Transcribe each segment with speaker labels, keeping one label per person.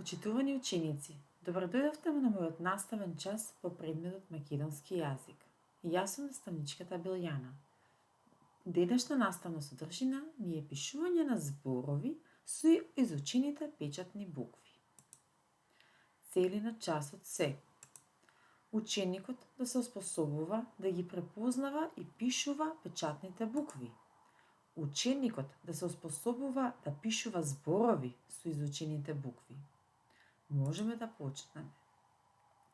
Speaker 1: Почитувани ученици, добро дојдовте на мојот наставен час по предметот македонски јазик. Јас сум наставничката Билјана. Денешна наставна содржина ни е пишување на зборови со изучените печатни букви. Цели на часот се: ученикот да се оспособува да ги препознава и пишува печатните букви. Ученикот да се оспособува да пишува зборови со изучените букви. Можеме да почнеме.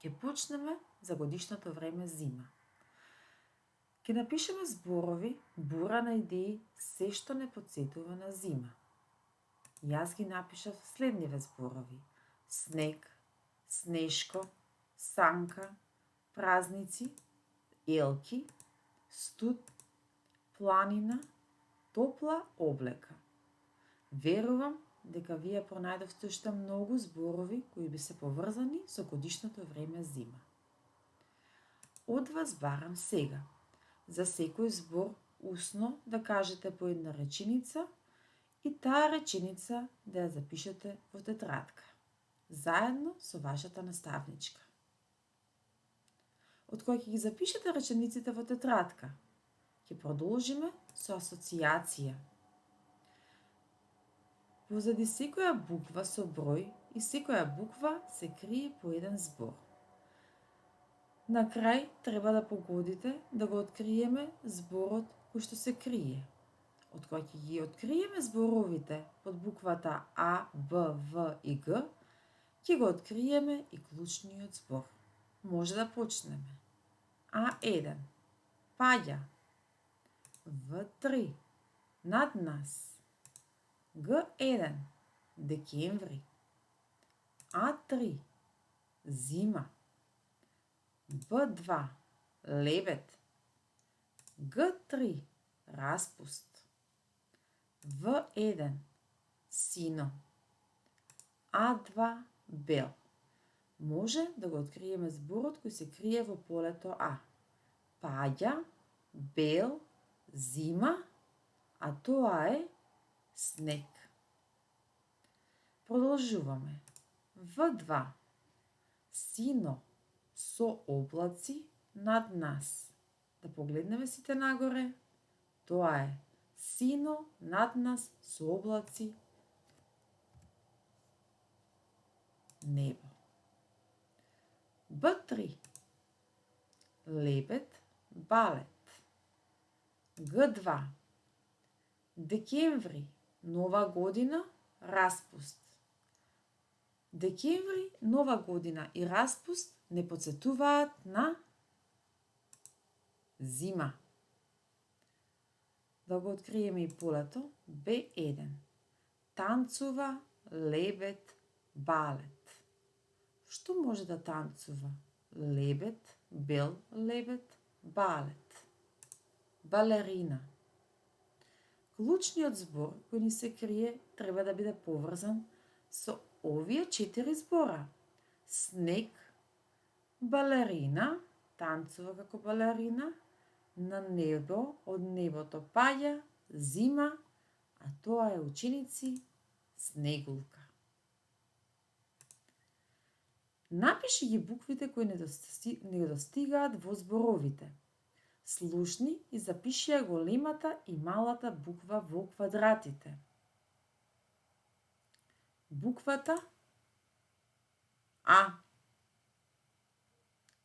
Speaker 1: Ќе почнеме за годишното време зима. Ќе напишеме зборови, бура на идеи, се што не потсетува на зима. Јас ги напишав следниве зборови: снег, снешко, санка, празници, елки, студ, планина, топла облека. Верувам дека вие пронајдовте уште многу зборови кои би се поврзани со годишното време зима. Од вас барам сега, за секој збор усно да кажете по една реченица и таа реченица да ја запишете во тетрадка, заедно со вашата наставничка. Од кога ќе ги запишете речениците во тетрадка, ќе продолжиме со асоцијација. Позади секоја буква со број и секоја буква се крие по еден збор. На крај треба да погодите да го откриеме зборот кој што се крие. Од кога ќе ги откриеме зборовите под буквата А, Б, В и Г, ќе го откриеме и клучниот збор. Може да почнеме. А1. Паѓа. В3. Над нас. Г1. Декември. А3. Зима. Б2. Лебед. Г3. Распуст. В1. Сино. А2. Бел. Може да го откриеме зборот кој се крие во полето А. Паѓа, бел, зима, а тоа е снег. Продолжуваме. В2. Сино со облаци над нас. Да погледнеме сите нагоре. Тоа е сино над нас со облаци небо. Б3. Лебед, балет. Г2. Декември, нова година, распуст. Декември, нова година и распуст не потсетуваат на зима. Да го откриеме и полето. Б1. Танцува, лебед, балет. Што може да танцува? Лебед, бел лебед, балет. Балерина. Клучниот збор кој ни се крие треба да биде поврзан со овие 4 збора. Снег, балерина, танцува како балерина, на небо, од небото паѓа, зима, а тоа е, ученици, снегулка. Напиши ги буквите кои не достигаат во зборовите. Слушни и запиши ја големата и малата буква во квадратите. Буквата А.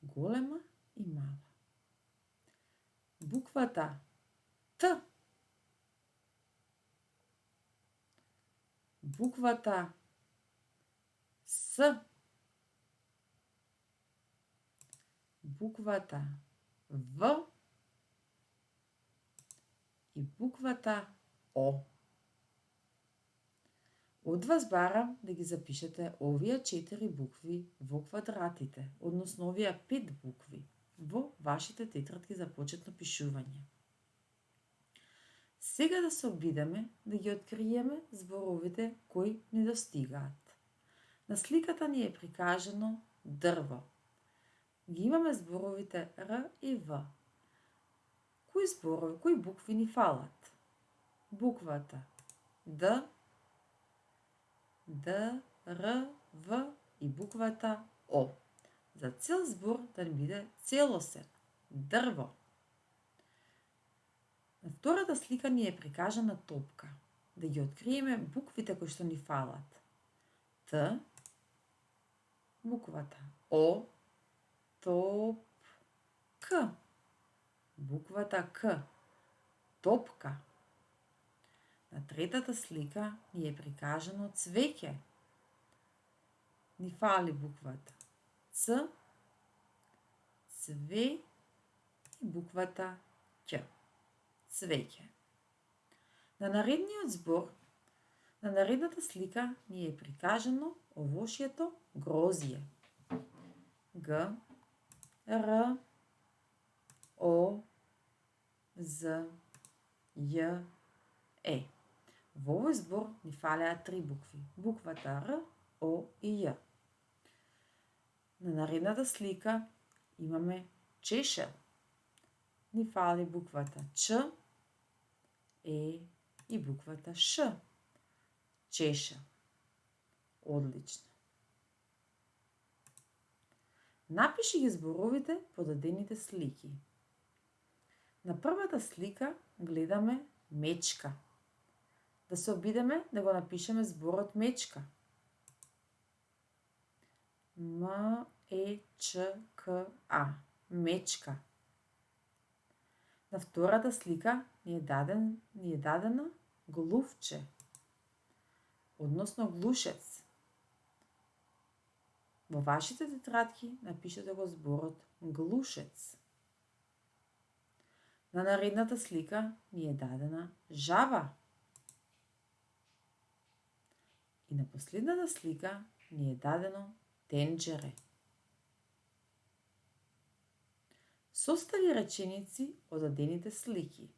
Speaker 1: Голема и мала. Буквата Т. Буквата С. Буквата В и буквата О. Од вас барам да ги запишете овие 4 букви во квадратите, односно овие 5 букви во вашите тетрадки за почетно пишување. Сега да се обидеме да ги откриеме зборовите кои не достигаат. На сликата ни е прикажано дрво. Ги имаме зборовите Р и В. Кои зборови, кои букви ни фалат? Буквата Д, Д, Р, В и буквата О. За цел збор да не биде целосен. Дрво. На втората слика ни е прикажана топка. Да ги откриеме буквите кои што ни фалат. Т, буквата О, топ, К. Буквата К. Топка. На третата слика ни е прикажано цвеќе. Ни фали буквата Ц, цве и буквата Ќ. Цвеќе. На наредниот збор, на наредната слика ни е прикажано овошјето грозје. Г, Р, О, З, Ј, Е. Во овој збор ни фалеа три букви. Буквата Р, О и Ј. На наредната слика имаме чешел. Ни фали буквата Ч, Е и буквата Ш. Чешел. Одлично. Напиши ги зборовите по дадените слики. На првата слика гледаме мечка. Да се обидеме да го напишеме зборот мечка. М-Е-Ч-К-А. Мечка. На втората слика ни е дадено глувче, односно глушец. Во вашите тетрадки напишете го зборот глушец. На наредната слика ни е дадена жаба. И на последната слика ни е дадено тенџере. Состави реченици од дадените слики.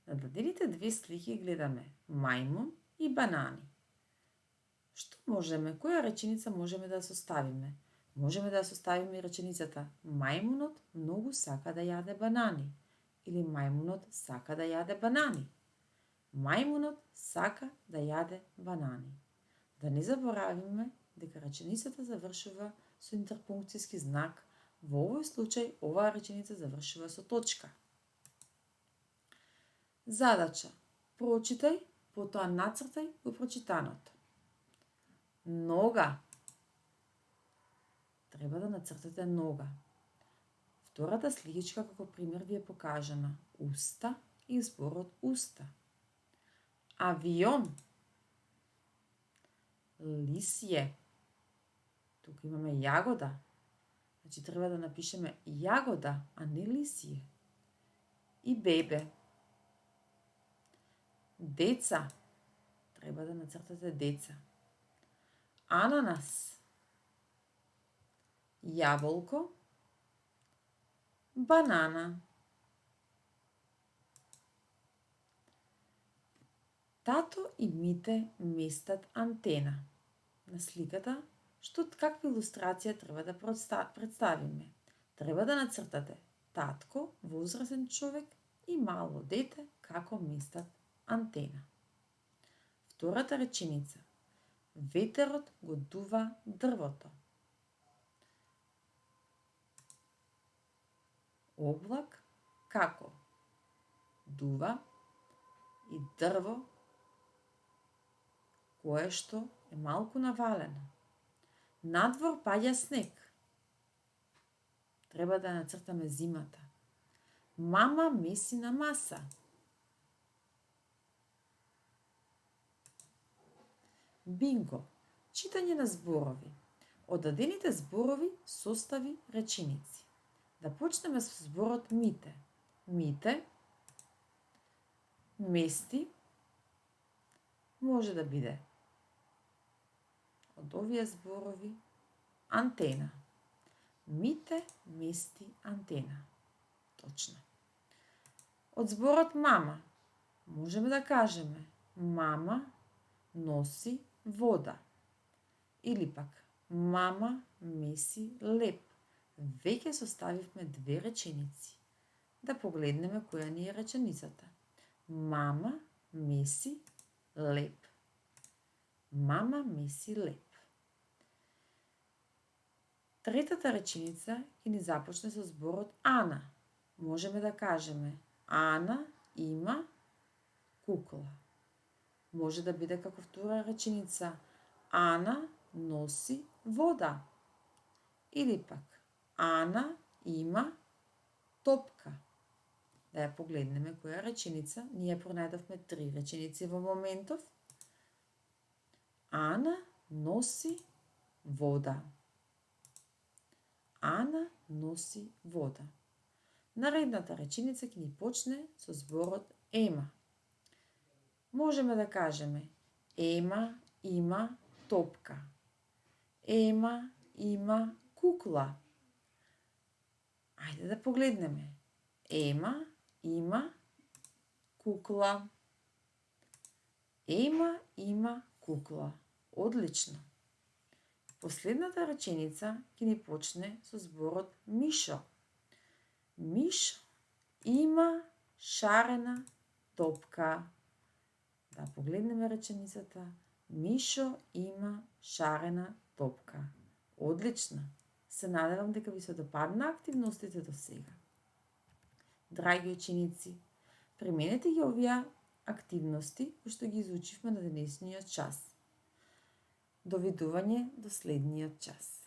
Speaker 1: На дадените две слики гледаме мајмун и банани. Што можеме, која реченица можеме да составиме? Можеме да составиме реченицата мајмунот многу сака да јаде банани или мајмунот сака да јаде банани. Мајмунот сака да јаде банани. Да не заборавиме дека реченицата завршува со интерпункцијски знак. Во овој случај, оваа реченица завршува со точка. Задача. Прочитај, потоа нацртај го прочитаното. Нога. Треба да нацртате нога. Втората сликичка како пример ви е покажана. Уста и зборот уста. Авион. Лисје. Тука имаме јагода. Значи треба да напишеме јагода, а не лисје. И бебе. Деца. Треба да нацртате деца. Ананас. Јаболко. Банана. Тато и Мите местат антена. На сликата, каква илустрација треба да представиме? Треба да нацртате татко, возрасен човек и мало дете како местат антена. Втората реченица. Ветерот го дува дрвото. Облак како дува и дрво кое што е малку навалено. Надвор паѓа снег. Треба да нацртаме зимата. Мама меси на маса. Бинго. Читање на зборови. Од дадените зборови состави реченици. Да почнеме со зборот Мите. Мите мести може да биде од овие зборови антена. Мите мести антена. Точно. Од зборот мама можеме да кажеме мама носи вода. Или пак мама меси леп. Веќе составивме две реченици. Да погледнеме која ни е реченицата. Мама меси леп. Мама меси леп. Третата реченица ќе ни започне со зборот Ана. Можеме да кажеме Ана има кукла. Може да биде како втора реченица Ана носи вода. Или пак Ана има топка. Да ја погледнеме која реченица. Ние пронајдовме 3 реченици во моментов. Ана носи вода. Ана носи вода. Наредната реченица ќе ни почне со зборот ема. Можеме да кажеме Ема има топка. Ема има кукла. Ајде да погледнеме. Ема има кукла. Ема има кукла. Одлично. Последната реченица ќе ни почне со зборот Мишо. Мишо има шарена топка. Да погледнеме реченицата. Мишо има шарена топка. Одлично. Се надевам дека ви се допадна активностите до сега. Драги ученици, применете ги овие активности кои што ги изучивме на денешниот час. Довидување до следниот час.